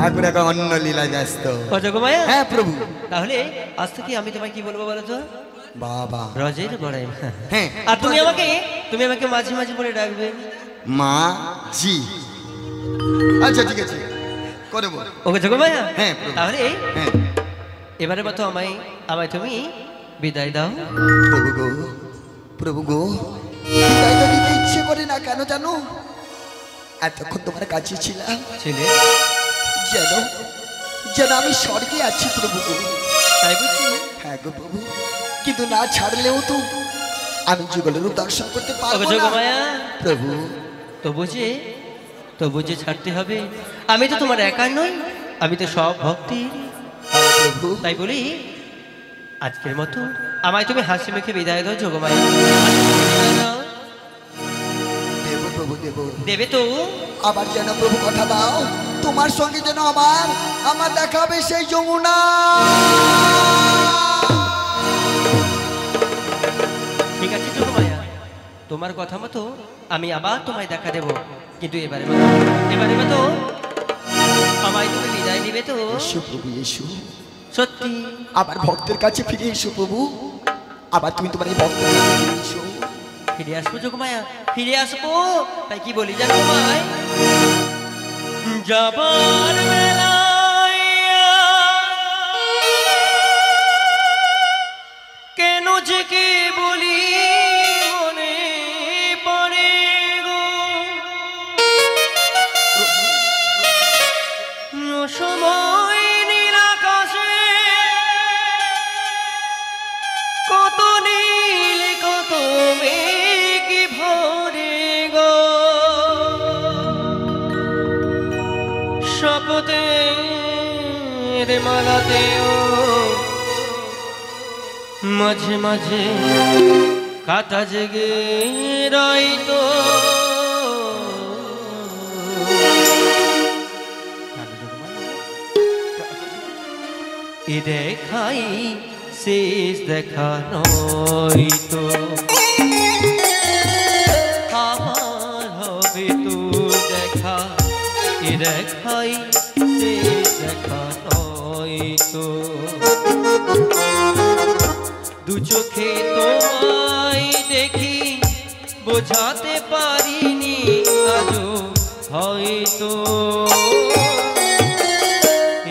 ঠাকুর এখন অন্য লীলায় ব্যস্ত। যোগমায়া? হ্যাঁ প্রভু। তাহলে আজ থেকে আমি তোমায় কি বলবো বলো তো? বাবা রজের বড়াই। হ্যাঁ। আর তুমি আমাকে মাঝে মাঝে বলে ডাকবে মা জি। আচ্ছা ঠিক আছে করে বল। ওকে যোগমায়া? হ্যাঁ। তাহলে হ্যাঁ এবারে মতো আমায় তুমি বিদায় দাও। প্রভু গো, প্রভু গো, বিদায় তো দিতে ইচ্ছে করে না কেন জানো? এতক্ষণ তোমার কাছে ছিলাম যেন যেন আমি স্বর্গে আছি প্রভু গো। তাই বুঝি? হ্যাঁ গো প্রভু, কিন্তু না ছাড়লেও তো আমি যুগলের দর্শন করতে পারবো না যোগমায়া। প্রভু। তো বুঝে ছাড়তে হবে। আমি তো তোমার একা নই, আমি তো সব ভক্তি প্রভু। তাই বলি আজকের মতো আমায় তুমি হাসি মুখে বিদায় দাও যোগমায়া। দেব প্রভু দেব। দেবে তো? আবার যেন প্রভু কথা দাও তোমার সঙ্গে যেন আমার দেখা হবে সেই যমুনা। ঠিক আছে যোগমায়া, তোমার কথা মতো আমি আবার তোমায় দেখা দেব, কিন্তু এবারে মতো আমায় তুমি বিদায় দিবে তো? এসো প্রভু এসো, সত্যি আবার ভক্তের কাছে ফিরে এসো প্রভু। আবার তুমি তোমার এই ভক্তের কাছে ফিরে এসো। ফিরে আসবো যোগমায়া, ফিরে আসবো। তাই কি বলি জানো ভাই, যাবার বেলায় কেন যে কি বলি মনে পড়ে গো, সময় নীল আকাশে কত নীল কত মেঘ ভরে গো, শপথের মালাতেও মাঝে মাঝে কাটা জেগে রইতো, এ দেখাই শেষ দেখা নয়তো, আমার হবে তো দেখা, এ দেখাই শেষ দেখা নয়তো, দু চোখে তোমায় দেখি বোঝাতে পারিনি আজও হয়তো,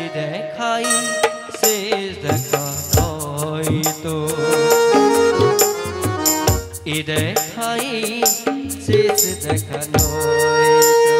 এ দেখাই শেষ দেখা নয়তো, এ দেখাই শেষ দেখা নয়তো।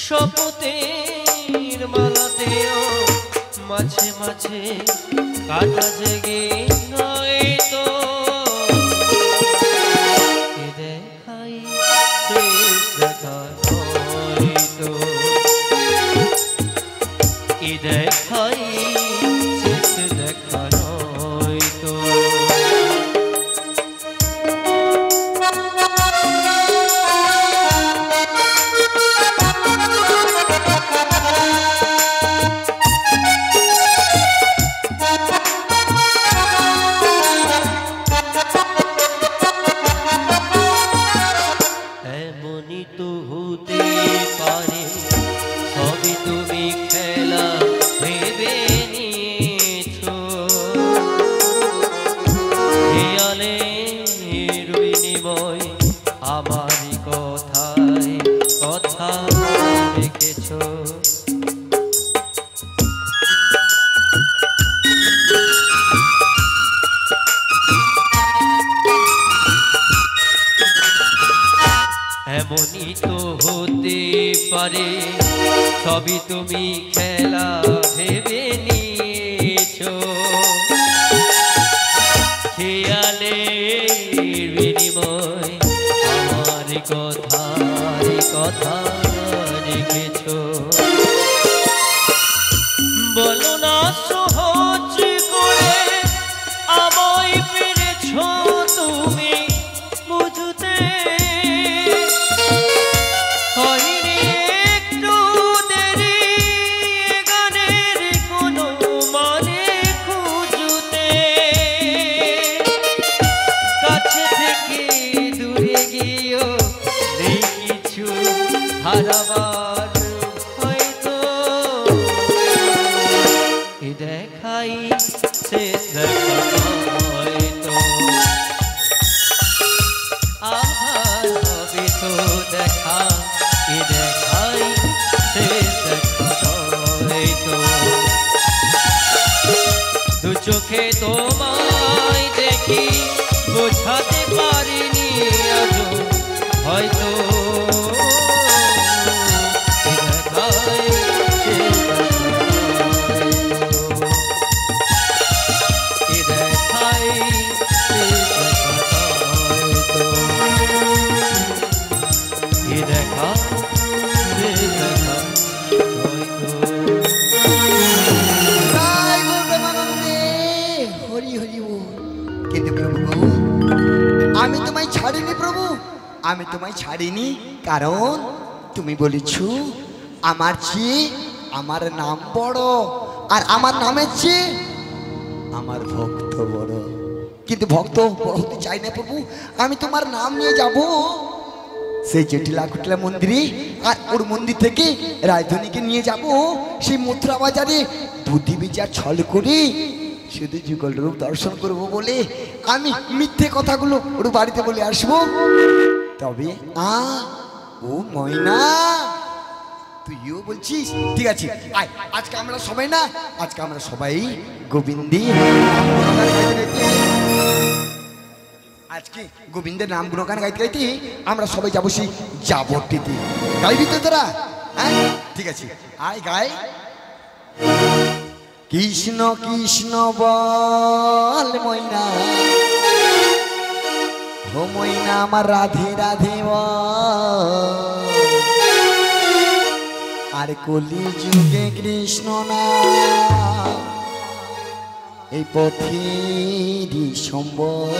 শপথের মালাতেও মাঝে মাঝে কাটা জেগে নয়তো, এ দেখাই শেষ দেখা নয়তো, এ দেখাই শেষ দেখা নয়তো। এমনই তো হতে পারে সবই তুমি খেলা ভেবে নিয়েছো খেয়ালের বিনিময় আমার কথা রেখেছো বলো না সহজ করে আমায় পেরেছো তুমি বুঝতে হয়নি একটু দেরি গানের কোনো মানে খুঁজতে কাছে থেকে দূরে গিয়েও নেই কিছু হারাবার হয়তো এ দেখাই শেষ দেখা হয়তো আবার হবে তো দেখা এ দেখাই শেষ দেখা হয়তো দু চোখে তোমায় দেখি বোঝাতে পারিনি আজও হয়তো এ দেখাই শেষ দেখা হয়তো এ দেখা তাই গো প্রেমানন্দে হরি হরি বল। কিন্তু প্রভু গো, আমি তোমায় ছাড়িনি প্রভু, আমি তোমায় ছাড়িনি, কারণ তুমি বলেছ আমার চেয়ে আমার নাম বড়, আর আমার নামের চেয়ে আমার ভক্ত বড়। কিন্তু ভক্ত বড় হতে চাই না প্রভু, আমি তোমার নাম নিয়ে যাব সেই জটিলা কুটিলা মন্দিরে, আর ওর মন্দির থেকে রাজধানীকে নিয়ে যাব সেই মথুরা বাজারে বুদ্ধি বিচার ছল করে শুধু যুগল রূপ দর্শন করব বলে আমি মিথ্যে কথাগুলো ওর বাড়িতে বলে আসবো। তবে ও ময়না, তুইও বলছিস, ঠিক আছে আয়, আজকে আমরা সবাই না, আজকে আমরা সবাই গোবিন্দি আজকে গোবিন্দের নাম গুণগান গাইতে গাইতে আমরা সবাই যাবো সেই যাবটিতে। গাইবি তো তোরা? হ্যাঁ ঠিক আছে, আয় গাই। কৃষ্ণ কৃষ্ণ বল ময়না, ও ময়না আমার রাধে রাধে বল, আর কলি যুগে কৃষ্ণ নাম এই পথেরই সম্বল।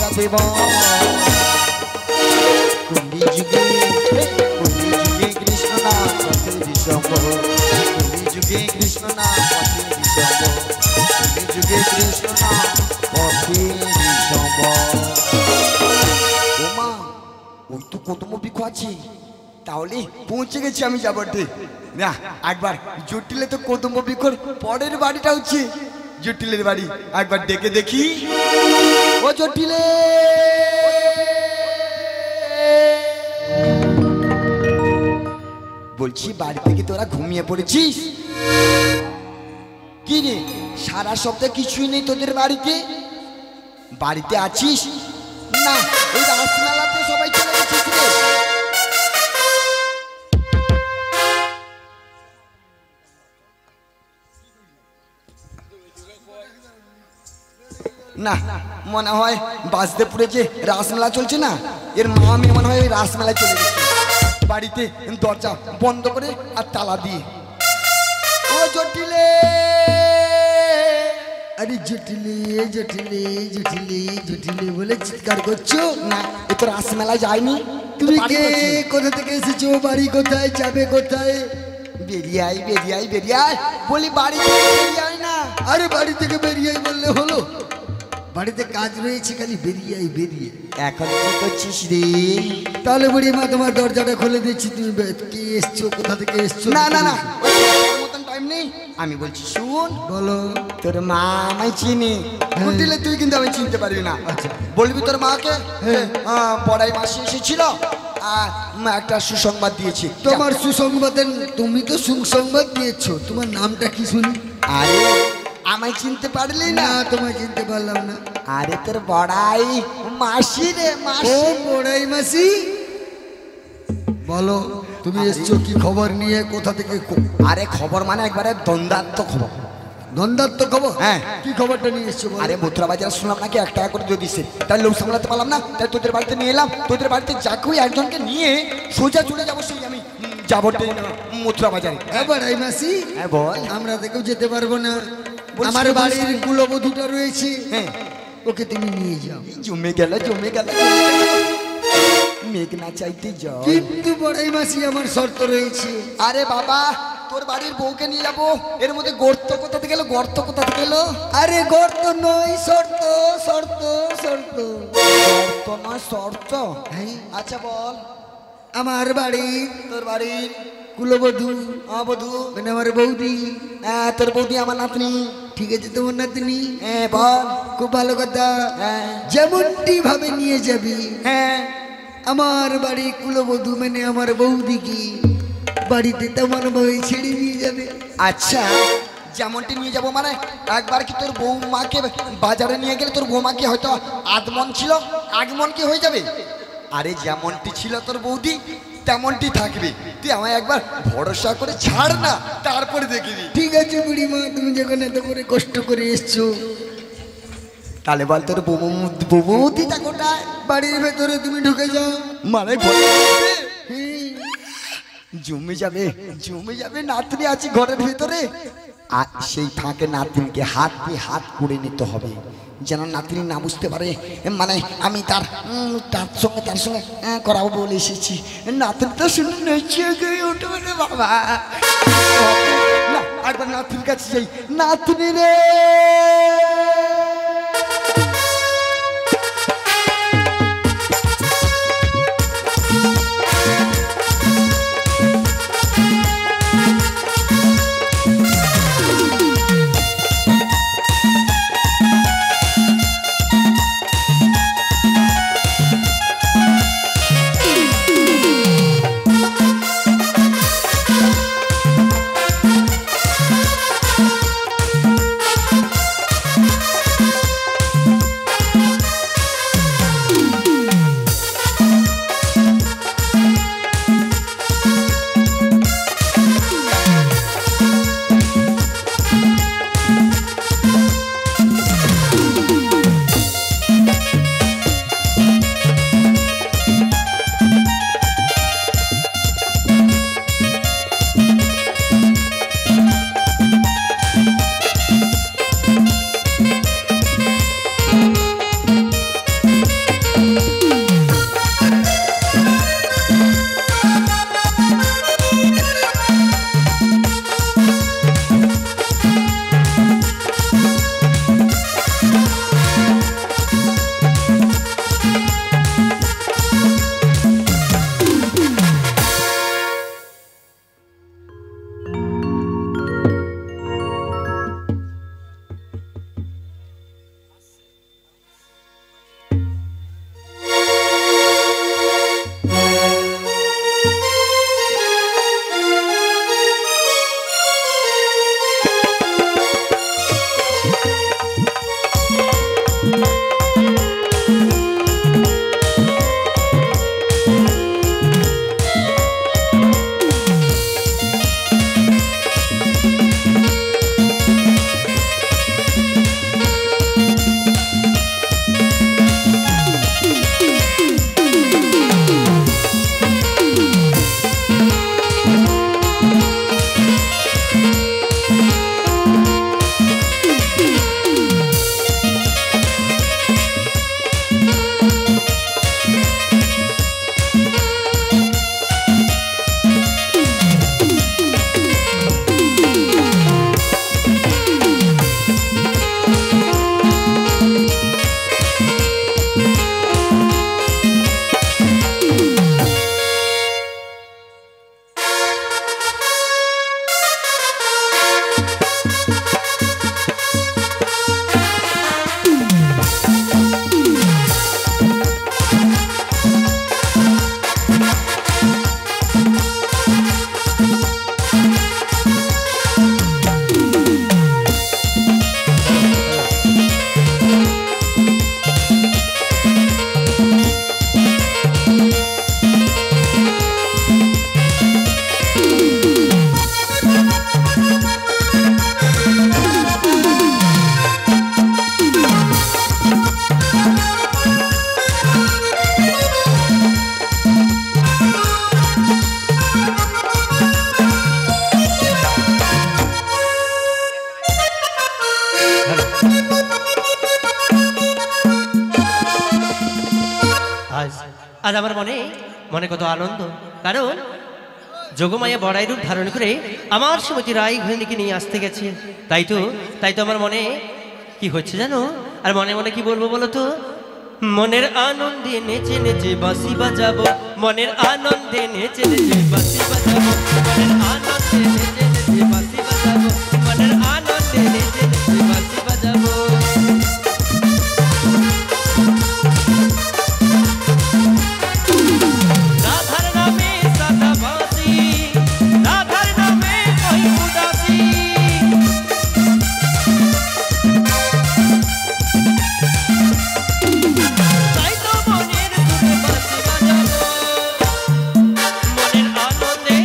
রাধে বল কলি যুগে কৃষ্ণ নাম পথে বিশ্বম্ভর কলি যুগে কৃষ্ণ নাম পথে বিশ্বম্ভর কলি যুগে কৃষ্ণ নাম পথে বিশ্বম্ভর। ওমা ওই তো কদম বৃক্ষ আছে, তাহলে পৌঁছে গেছি আমি যাবটে না। একবার জটিলে তো কদম বৃক্ষর পরের বাড়িটা হচ্ছে জটিলের বাড়ি, একবার ডেকে দেখি। ও জটিলে, বলছি বাড়ি থেকে তোরা ঘুমিয়ে পড়েছিস? কি রে সারা সপ্তাহে কিছুই নেই তোদের বাড়িতে? বাড়িতে আছিস না? ওই রাসমেলাতে সবাই চলে গেছিস রে? না মনে হয় বাসদেবপুরে যে রাসমেলা চলছে না, এর মা মেয়ে মনে হয় ওই রাসমেলায় চলে গেছে, বাড়িতে দরজা বন্ধ করে আর তালা দিয়ে। ও জটিলে, আরে জটিলে জটিলে জটিলে জটিলে বলে চিৎকার করছো না এ তো রাসমেলায় যায়নি। তুমি কে, কোথা থেকে এসেছো, বাড়ি কোথায়, যাবে কোথায়? বেরিয়ে আয় বেরিয়ে আয় বেরিয়ে আয়, বলি বাড়ি থেকে বেরিয়ে আয় না। আরে বাড়ি থেকে বেরিয়ে আই বললে হলো? বাড়িতে কাজ রয়েছে, খালি বেরিয়ে আই বেরিয়ে। এখন কি করছিস রে? তাহলে বুড়ি মা তোমার দরজাটা খুলে দিচ্ছি, তুমি কে এসছো, কোথা থেকে এসছো? না না না মতন টাইম নেই, আমি বলছি শোন। বলো। তোর মা আমায় চিনি, দিলে তুই কিন্তু আমি চিনতে পারবি না। আচ্ছা বলবি তোর মাকে হ্যাঁ। বড়াই মাসে এসেছিল আর একটা সুসংবাদ দিয়েছি। তোমার সুসংবাদে, তুমি তো সুসংবাদ দিয়েছো, তোমার নামটা কি শুনি? আরে আমায় চিনতে পারলি না? না তোমায় চিনতে পারলাম না। আরে তোর বড়াই মাসি রে, ও মাসি। বড়াই মাসি, বলো তুমি এসছো কি খবর নিয়ে, কোথা থেকে? আরে খবর মানে একবারে দ্বন্দ্বাত্মক খবর। দ্বন্দ্বাত্মক খবর? হ্যাঁ। কি খবরটা নিয়ে এসছো বলো? আরে মথুরা বাজার শুনলাম নাকি 1 টাকা করে দিয়ে দিচ্ছে, তাই লোক সামলাতে পারলাম না, তাই তোদের বাড়িতে নিয়ে এলাম। তোদের বাড়িতে যাকে ওই একজনকে নিয়ে সোজা চলে যাবো, সেই আমি যাবো মথুরা বাজারে। হ্যাঁ বড়াই মাসি, হ্যাঁ বল। আমরা দেখেও যেতে পারবো না, বলছি, আমার বলছি। বাড়ির কুলবধূটা রয়েছে, হ্যাঁ ওকে তুমি নিয়ে যাও। জমে গেল জমে গেল, মেঘ না চাইতে যাও। কিন্তু বড়াই মাসি আমার শর্ত রয়েছে। আরে বাবা তোর বাড়ির বউকে নিয়ে যাবো, এর মধ্যে গর্ত কোথা থেকে এলো, গর্ত কোথা থেকে এলো? আরে গর্ত নয়, শর্ত শর্ত শর্ত। গর্ত নয় শর্ত? হ্যাঁ। আচ্ছা বল। আমার বাড়ি, তোর বাড়ির কুলবধূ বধূ মানে আমার বৌদি। হ্যাঁ তোর বৌদি আমার নাতনি। ঠিক আছে তোমার নাতনি? হ্যাঁ বল। খুব ভালো কথা, হ্যাঁ যেমনটি ভাবে নিয়ে যাবি। হ্যাঁ আমার বাড়ি কুলবধূ মানে আমার বৌদিকে বাড়িতে তেমন ভাবে ছেড়ে দিয়ে যাবে। আচ্ছা যেমনটি নিয়ে যাবো মানে একবার কি তোর বৌমাকে বাজারে নিয়ে গেলে তোর বৌমাকে হয়তো আধমন ছিল, আগমন কি হয়ে যাবে? আরে যেমনটি ছিল তোর বৌদি তেমনটি থাকবে, তুই আমায় একবার ভরসা করে ছাড় না, তারপরে দেখিবি। ঠিক আছে বুড়িমা, তুমি যখন এত করে কষ্ট করে এসছো, তাহলে বল তোর বৌদিটা কোথায়? বাড়ির ভেতরে তুমি ঢুকে যাও। মানে জমে যাবে জমে যাবে, নাতনি আছে ঘরের ভিতরে, আর সেই ফাঁকে নাতনিকে হাত দিয়ে হাত করে নিতে হবে, যেন নাতনি না বুঝতে পারে মানে আমি তার তার সঙ্গে করাবো বলে এসেছি। নাতনি তো শুনে নেচে গিয়ে উঠবে রে বাবা। না একবার নাতনির কাছে যাই। নাতনি রে, আজ আমার মনে মনে কত আনন্দ, কারণ যোগমায়া বড়াই রূপ ধারণ করে আমার শ্রীমতী রায় ঘৃণীকে নিয়ে আসতে গেছে। তাই তো আমার মনে কি হচ্ছে জানো? আর মনে মনে কি বলবো বলো তো? মনের আনন্দে নেচে নেচে বাঁশি বাজাবো, মনের আনন্দে নেচে নেচে বাঁশি বাজাবো, মনের আনন্দে নেচে নেচে বাঁশি বাজাবো, মনের আনন্দে নেচে নেচে বাঁশি বাজাবো। রাধার নামে সাদা বাঁশি, রাধার নামে কই উদাসী, তাই তো মনের সুরে বাঁশি বাজাবো, মনের আনন্দে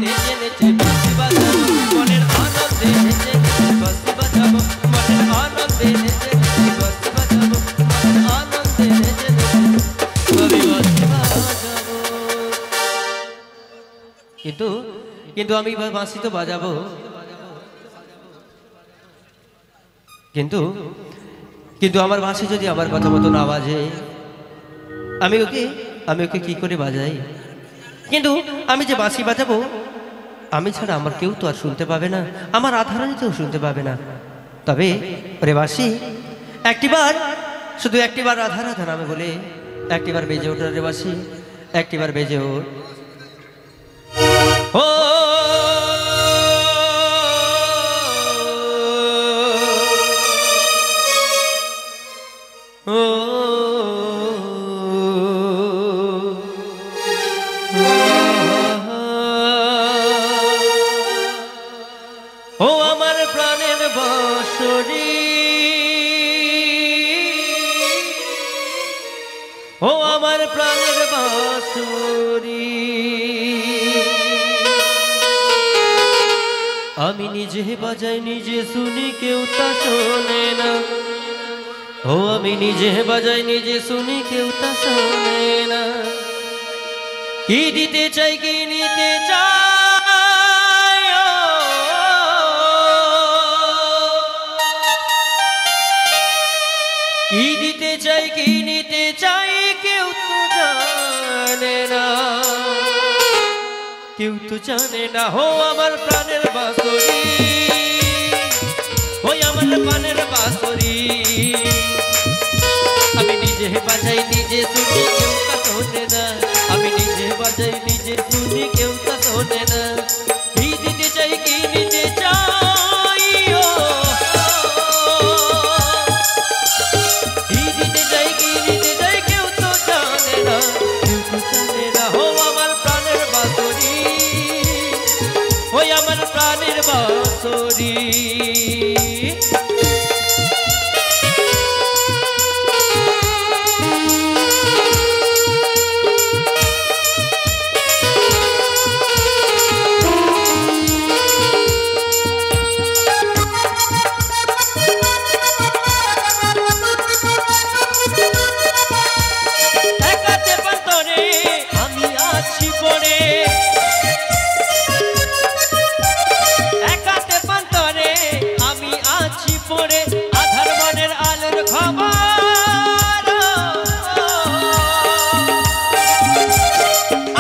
নেচে নেচে বাঁশি বাজাবো, মনের আনন্দে নেচে নেচে বাঁশি বাজাবো, মনের আনন্দে নেচে নেচে বাঁশি বাজাবো, মনের আনন্দে নেচে নেচে আমি বাঁশি বাজাবো। কিন্তু আমি বাঁশি তো বাজাবো, কিন্তু আমার বাঁশি যদি আমার কথা মতো না বাজে, আমি ওকে কি করে বাজাই? কিন্তু আমি যে বাঁশি বাজাবো, আমি ছাড়া আমার কেউ তো আর শুনতে পাবে না, আমার রাধারানীতেও শুনতে পাবে না। তবে ওরে বাঁশি একটিবার, শুধু একটিবার রাধা রাধা নামে বলে একটিবার বেজে ওঠ রে বাঁশি, একটিবার বেজে ওঠ। ও ও ও আমার প্রাণের বাঁশরি, ও আমার প্রাণের বাঁশরি, আমি নিজে বাজাই নিজে শুনি কেউ তা শোনে না, ও আমি নিজে বাজাই নিজে শুনি কেউ তা শোনে না। কি দিতে চাই কি নিতে চাই, কি দিতে চাই কি নিতে চাই কেউ তো জানে না, কেউ তো জানে না। হো আমার প্রাণের বাঁশরি, ওই আমার প্রাণের বাঁশরি, আমি নিজে বাজাই নিজে শুনি কেউ তা শোনে না, আমি নিজে বাজাই নিজে শুনি কেউ তা শোনে না। কি দিতে চাই কি নিতে চাই, ও কি দিতে চাই কি নিতে চাই কেউ তো জানে না, কেউ তো জানে না। হো আমার প্রাণের বাঁশরি, ওই আমার প্রাণের বাঁশরি। একাতে প্রান্তরে আমি আছি পড়ে, একাতে প্রান্তরে আমি আছি পড়ে, আধার মনের আলোর খবর,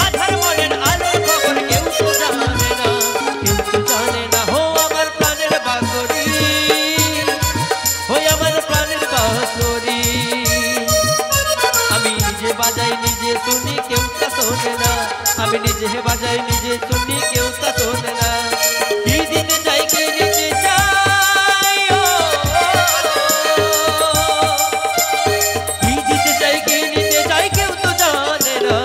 আধার মনের আলোর খবর কেউ তো জানে না, কেউ তো জানে না। হো আমার প্রাণের বাঁশরি, ওই আমার প্রাণের বাঁশরি, আমি নিজে বাজাই নিজে শুনি কেউ তা শোনে না, আমি নিজে বাজাই নিজে শুনি কেউ তা শোনে না। কি দিতে চাই কি নিতে চাই, ও কি দিতে চাই কি নিতে চাই কেউ তো জানে না,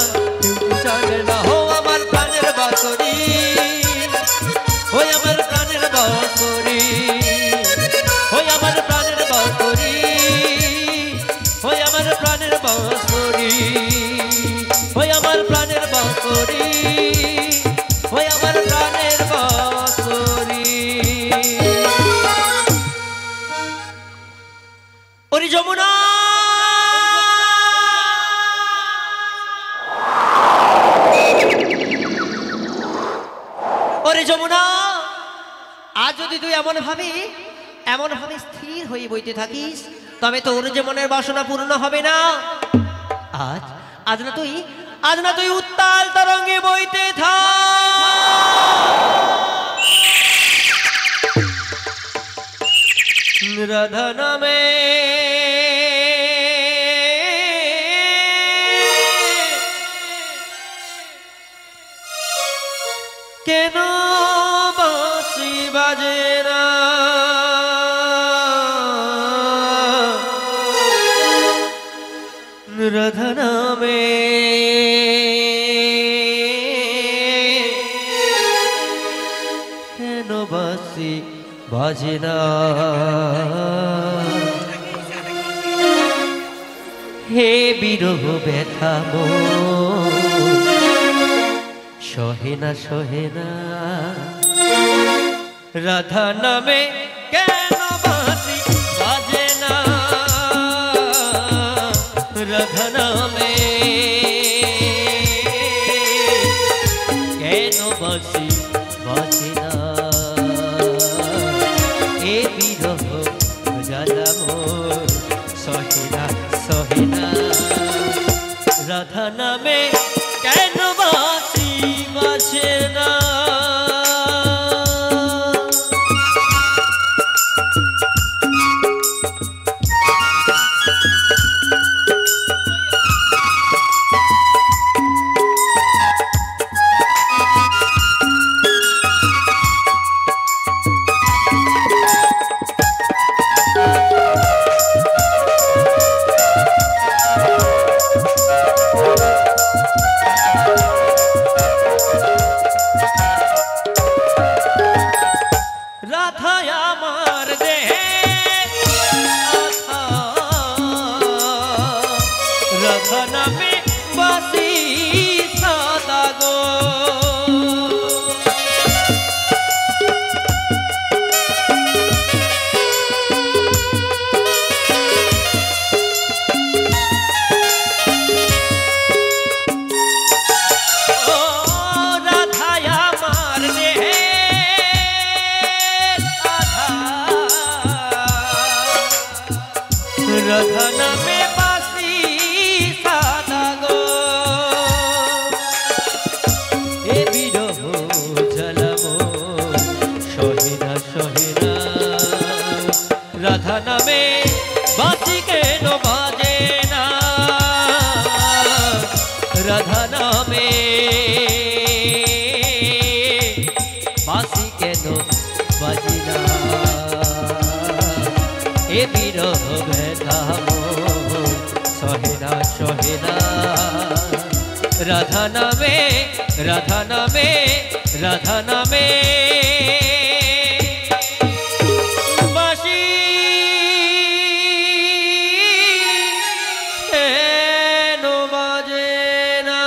কেউ তো জানে না। হো আমার প্রাণের বাঁশরি, ওই আমার প্রাণের বাঁশরি, ওই আমার প্রাণের বাঁশরি, ওই আমার প্রাণের বাঁশরি, ওই আমার প্রাণের বাঁশরি, ওই আমার প্রাণের বাঁশরি। ওরে যমুনা যদি তুই এমন ভাবে স্থির হয়ে বইতে থাকিস, তবে তোর যে মনের বাসনা পূর্ণ হবে না। আজ না তুই উত্তাল তরঙ্গে বইতে থাক। রাধা নামে কেন বাঁশি বাজে না, রাধা নামে কেন বাঁশি বাজে না। হে বিরহ ব্যথা সহে না, রাধা নামে কেন বাঁশি বাজে না, রাধা নামে কেন বাঁশি বাজে না। এ বিরহ জ্বালা মোর সহে না, রাধা নামে কেন বাঁশি বাজে না। রাধা নামে বাঁশি সাদা গো, এ বিরহ জ্বালাবো সহে না, রাধা নামে বাঁশি কেন বাজে না, রাধা নামে বাঁশি কেন বাজে না। এ বিরহ ব্যথা সহে না, রাধা নামে বাঁশি কেন বাজে না।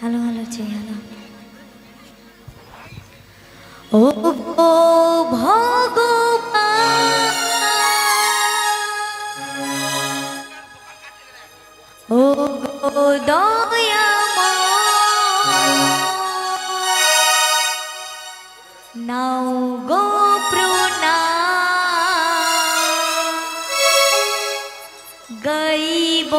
হ্যালো হ্যালো ও ভগবান, ও গো দয়াময়, নাও গো প্রণাম, গাইব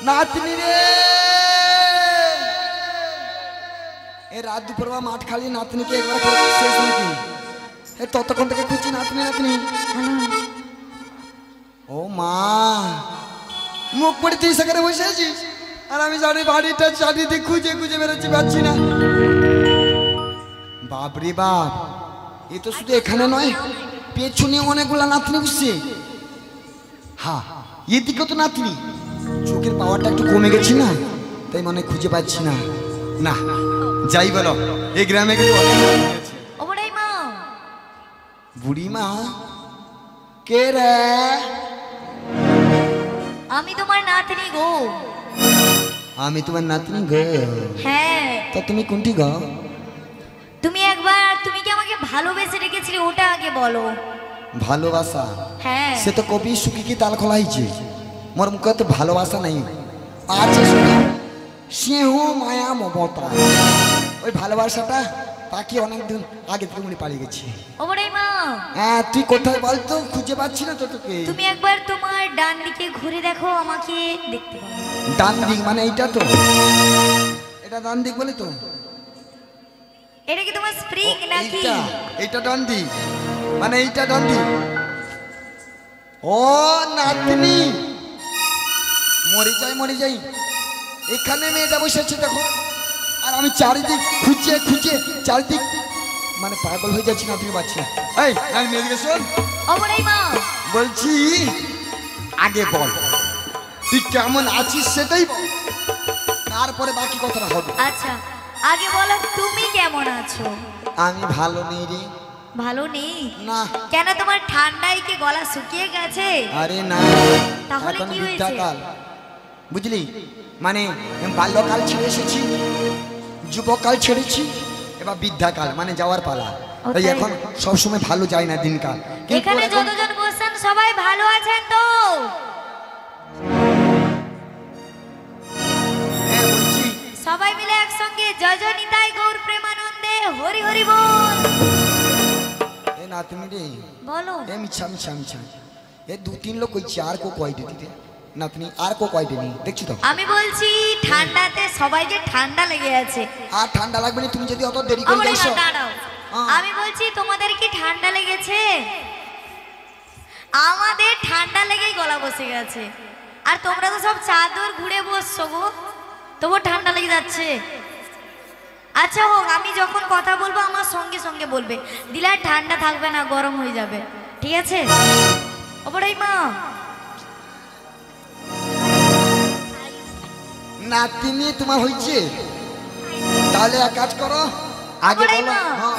নাতনি রে, এ রাত দুপুর মাঠ খালি নাতনিকে একবার শেষ নাকি? এ ততক্ষণ থেকে খুঁজছি নাতনি নাতনি। ও মা, মুখ পড়ে তুই সেখানে বসে আছিস আর আমি জানি বাড়িটা চারিদিকে খুঁজে খুঁজে বেরোচ্ছি, পাচ্ছি না। বাপরে বাপ, এ তো শুধু এখানে নয়, পেছনে অনেকগুলা নাতনি বসছে। হ্যাঁ, এদিকে তো নাতনি, চোখের পাওয়ারটা একটু কমে গেছি না, তাই মনে খুঁজে পাচ্ছি না। না যাই বলো, এই গ্রামে কিন্তু অনেক নাতনি আছে। ও বুড়াই মা, বুড়ি মা কে রে? আমি তোমার নাতনি গো। আমি তোমার নাতনি গো? হ্যাঁ। তা তুমি কোনটি গো? তুমি কি আমাকে ভালোবেসে রেখেছিলে, ওটা আগে বলো। ভালোবাসা? হ্যাঁ। সে তো কবি সুখী কি তাল খোলাইছে, মোর মুখে তো ভালোবাসা নাই, আছে শুধু স্নেহ মায়া মমতা। ওই ভালোবাসাটা তাকে অনেকদিন আগে থেকে মনে পালিয়ে গেছি। ও বুড়াই মা, হ্যাঁ, তুই কোথায় বলতো, খুঁজে পাচ্ছি না তো তোকে। তুমি একবার তোমার ডান দিকে ঘুরে দেখো, আমাকে দেখতে পাবো। ডান দিক মানে এইটা তো? এটা ডান দিক বলে তো? এটা কি তোমার স্প্রিং নাকি? এইটা ডান দিক মানে এইটা ডান দিক। ও নাতনি, মরে যাই, এখানে মেয়েটা বসেছে দেখো, আর আমি চারিদিক খুঁজে খুঁজে চারিদিক মানে পাগল হয়ে যাচ্ছি না, তুমি পাচ্ছি না। এই আমি মেয়েদিকে শোন, ও বুড়াই মা, বলছি আগে বল তুই কেমন আছিস সেটাই বল, তারপরে বাকি কথাটা হবে। আচ্ছা আগে বলো তুমি কেমন আছো? আমি ভালো নেই রে। ভালো নেই? না। কেন, তোমার ঠান্ডায় কি গলা শুকিয়ে গেছে? আরে না, তাহলে এখন কি হয়েছে? বৃদ্ধাকাল, বুঝলি, মানে বাল্যকাল ছেড়ে এসেছি, যুবকাল ছেড়েছি, এবার বৃদ্ধাকাল মানে যাওয়ার পালা। তাই তাই? এখন সবসময় ভালো যায় না দিনকাল। কিন্তু এখানে এখন- যতজন বসছেন সবাই ভালো আছেন তো? হ্যাঁ, বলছি, সবাই মিলে একসঙ্গে জয় জয় নিতাই গৌর প্রেমানন্দে হরি হরি বল। এ নাতনি রে, বলো। এ মিছা মিছা মিছা, এ দু তিন লোক কইছি, আর কো কয় দিতে রে নাতনি, আর কো কয় দিনি দেখছি তো। আমি বলছি ঠান্ডাতে সবাই যে ঠান্ডা লেগে আছে। আর ঠান্ডা লাগবে না, তুমি যদি অত দেরি করে আমার যাইছো। দাঁড়াও, আমি বলছি তোমাদের কি ঠান্ডা লেগেছে? আমাদের ঠান্ডা লেগেই গলা বসে গেছে, আর তোমরা তো সব চাদর ঘুরে বসছো গো, তবু ঠান্ডা লেগে যাচ্ছে। আচ্ছা হোক, আমি যখন কথা বলবো আমার সঙ্গে সঙ্গে বলবে, দিলে আর ঠান্ডা থাকবে না, গরম হয়ে যাবে, ঠিক আছে? ওপরেই মা, নাতনি তোমার হয়েছে, তাহলে এক কাজ করো, আগে ওপরেই বলো। মা। হ্যাঁ,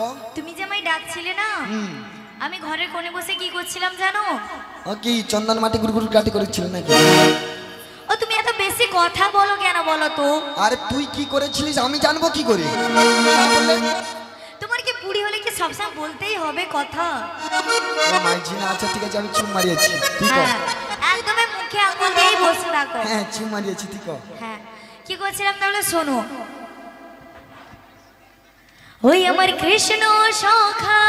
ও, তুমি যে আমায় ডাকছিলে না, হুম। আমি ঘরের কোণে বসে কি করছিলাম জানো? ও কি চন্দন মাটি গুড়গুড় কাটি করেছিল নাকি? ও তুমি এত বেশি কথা বলো কেন বলো তো? আরে তুই কি করেছিলিস আমি জানবো কি করে? না বললে? তোমার কি বুড়ি হলে কি সবসময় বলতেই হবে কথা? ও মাইজি না, আচ্ছা ঠিক আছে, আমি চুম মারিয়েছি, ঠিক হ্যাঁ, একদমই মুখে আঙুল দিয়েই বসে থাকো। হ্যাঁ চুম মারিয়েছি, ঠিক হ্যাঁ, কি করছিলাম তাহলে শোনো। ওই আমার কৃষ্ণ সখা,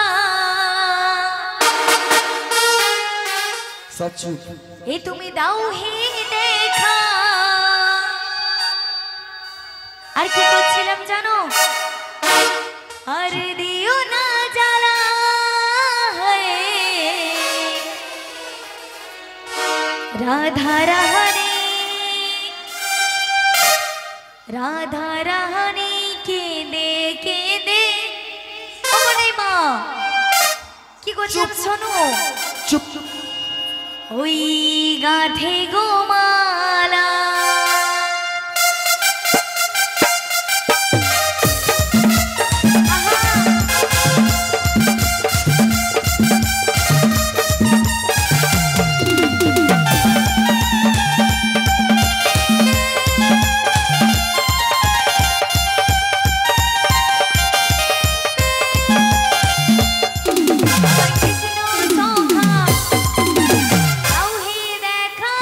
সব চুপ। এ তুমি দাও হে দেখা। আর কি করছিলাম জানো? আর দিও না জ্বালা, রাধা রাহানে, রাধা রাহানে কেঁদে কেঁদে। ও বলাই মা, কি করছিলাম শোনো। চুপ। ওই গাধে গোমালা, কৃষ্ণ সখা, দাও হে দেখা।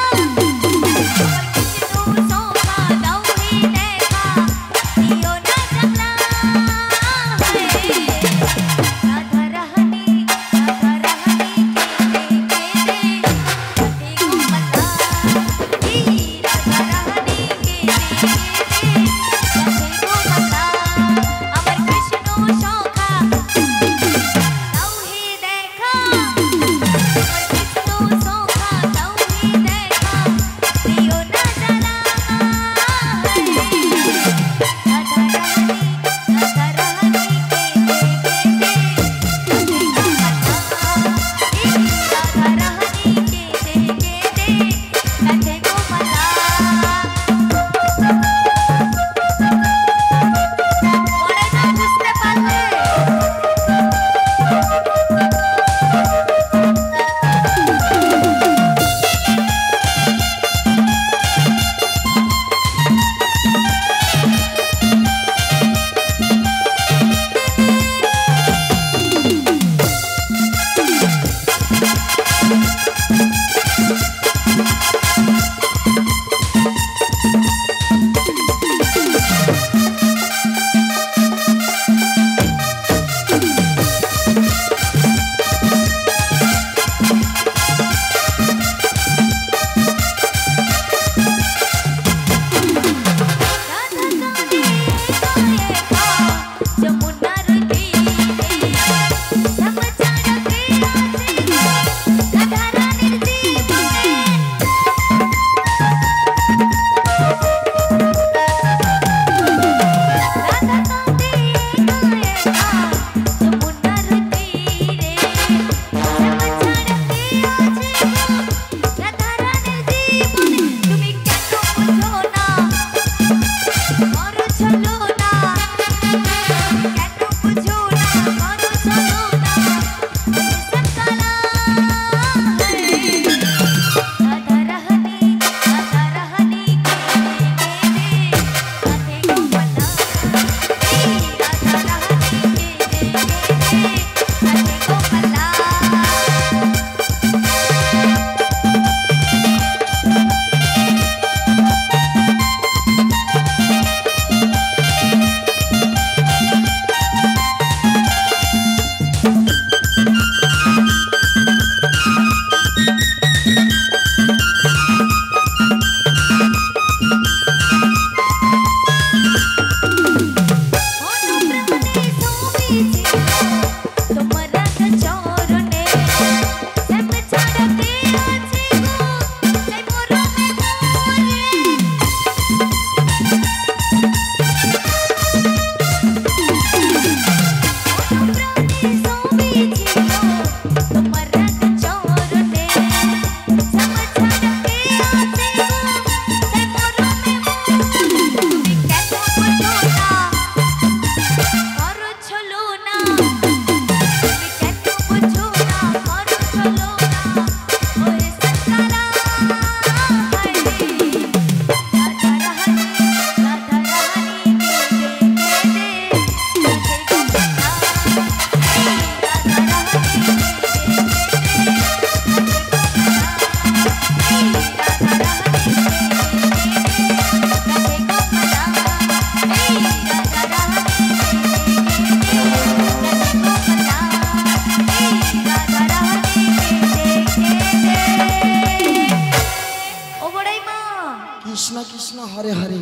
ধরে,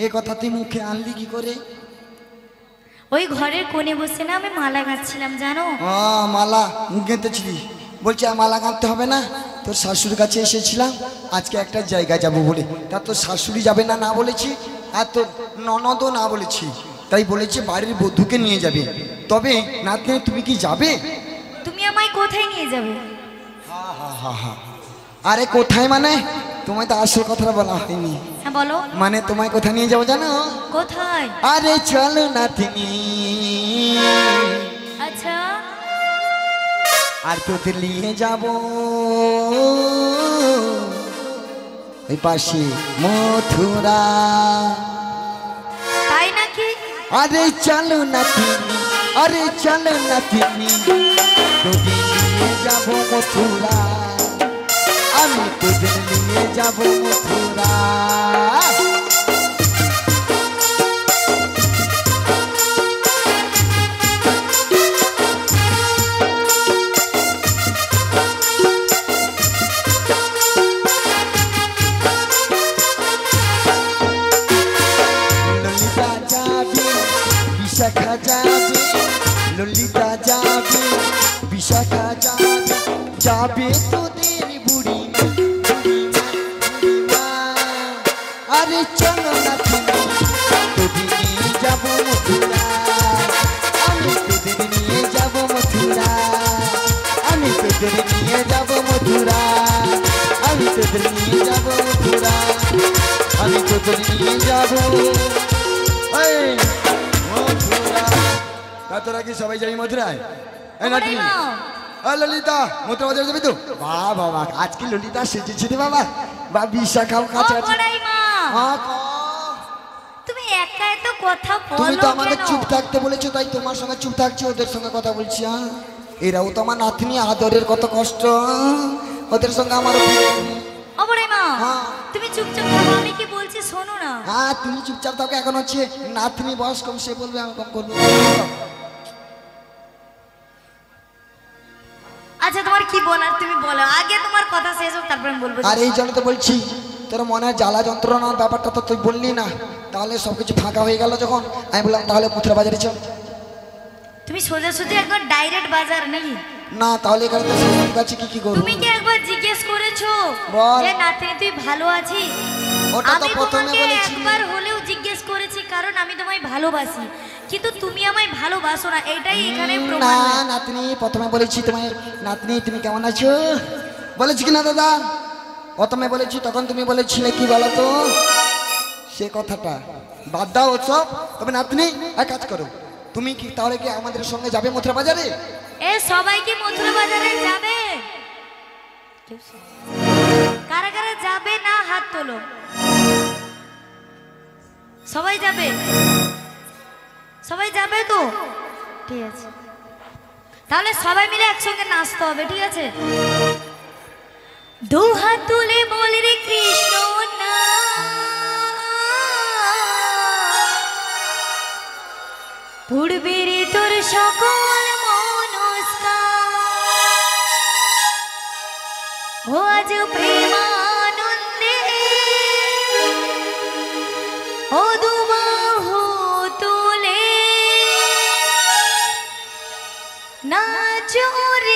এ কথা তুই মুখে আনলি কি করে? ওই ঘরের কোণে বসে না আমি মালা গাচ্ছিলাম জানো। মালা গেঁথেছিলি, বলছি আর মালা গাঁথতে হবে না, তোর শাশুড়ির কাছে এসেছিলাম আজকে একটা জায়গা যাব বলে। তা তোর শাশুড়ি যাবে না না বলেছি, আর তোর ননদও না বলেছি, তাই বলেছে বাড়ির বধূকে নিয়ে যাবে। তবে নাতনি তুমি কি যাবে? তুমি আমায় কোথায় নিয়ে যাবে? আরে কোথায় মানে, তোমায় তো আসল কথাটা বলা হয়নি। হ্যাঁ বলো। মানে তোমায় কোথায় নিয়ে যাবো জানো? কোথায়? আরে চলো নাতনি, আচ্ছা আর তোদের নিয়ে যাব ওই পাশে মথুরা। তাই নাকি? আরে চলো নাতনি, আরে চলো নাতনি, তোদের নিয়ে যাব মথুরা, আমি তোদের নিয়ে যাব মথুরা। ললিতা যাবে, বিশাখা যাবে, ললিতা যাবে, বিশাখা যাবে, যাবে তোদের বুড়ি মা। আরে চলো না তুমি, তোদের নিয়ে যাবো মথুরা, আমি তোদের নিয়ে যাবো মথুরা, আমি তোদের নিয়ে যাবো মথুরা, আমি তোদের নিয়ে যাবো মথুরা, আমি তোদের নিয়ে যাবো এই মথুরা। তোরা কি সবাই যাবি মথুরায়? এই নাতনি, ললিতা মথুরা বাজারে যাবি তো? বাবা আজকে ললিতা সেজেছে রে বাবা, বা বিশাখাও কাছে আছে। তুমি একা এত কথা তুমি বলো তো আমাকে কেন? চুপ থাকতে বলেছো, তাই তোমার সঙ্গে চুপ থাকছি, ওদের সঙ্গে কথা বলছি। এরাও তো আমার নাতনি, আদরের কত কষ্ট, ওদের সঙ্গে আমার। অবড়াই মা, হ্যাঁ। তুমি চুপচাপ থাকো, আমি কি বলছি শোনো না। হ্যাঁ তুমি চুপচাপ থাকো, এখন হচ্ছে নাতনি বয়স কম, সে বলবে আমি কম করবো। আচ্ছা তোমার কি বলার তুমি বলো, আগে তোমার কথা শেষ হোক তারপর আমি বলবো। আর এই জন্য তো বলছি, তোর মনে জ্বালা যন্ত্রণার ব্যাপারটা তো তুই বললি না, তাহলে সবকিছু ফাঁকা হয়ে গেল যখন, আমি বললাম তাহলে মথুরা বাজারে চল। তুমি সোজাসুজি একবার ডাইরেক্ট বাজার নাকি? না তাহলে এখানে তো শাশুড়ির কাছে কি করবো? তুমি কি একবার জিজ্ঞেস করেছো বল। যে নাতনি তুই ভালো আছিস? ওটা তো আমি প্রথমে তোমাকে বলেছি। একবার হলেও জিজ্ঞেস করেছি, কারণ আমি তোমায় ভালোবাসি, কিন্তু তুমি আমায় ভালোবাসো না, এটাই এখানে না প্রমাণ হয়। নাতনি, প্রথমে বলেছি তোমায়, নাতনি তুমি কেমন আছো বলেছি কি না দাদা? প্রথমে বলেছি, তখন তুমি বলেছিলে কি বলো তো, সে কথাটা বাদ দাও ওসব। তবে নাতনি এক কাজ করো, তুমি কি তাহলে কি আমাদের সঙ্গে যাবে মথুরা বাজারে? এ সবাই কি মথুরা বাজারে যাবে? কারা কারা যাবে না হাত তোলো। সবাই যাবে? সবাই যাবে তো? ঠিক আছে, তাহলে সবাই মিলে একসঙ্গে নাচতে হবে, ঠিক আছে? দু হাত তুলে বল রে কৃষ্ণ না, পূর্বে রে তোর সকল ও আজ প্রেমানন্দে ও দুবাহু তুলে নাচো রে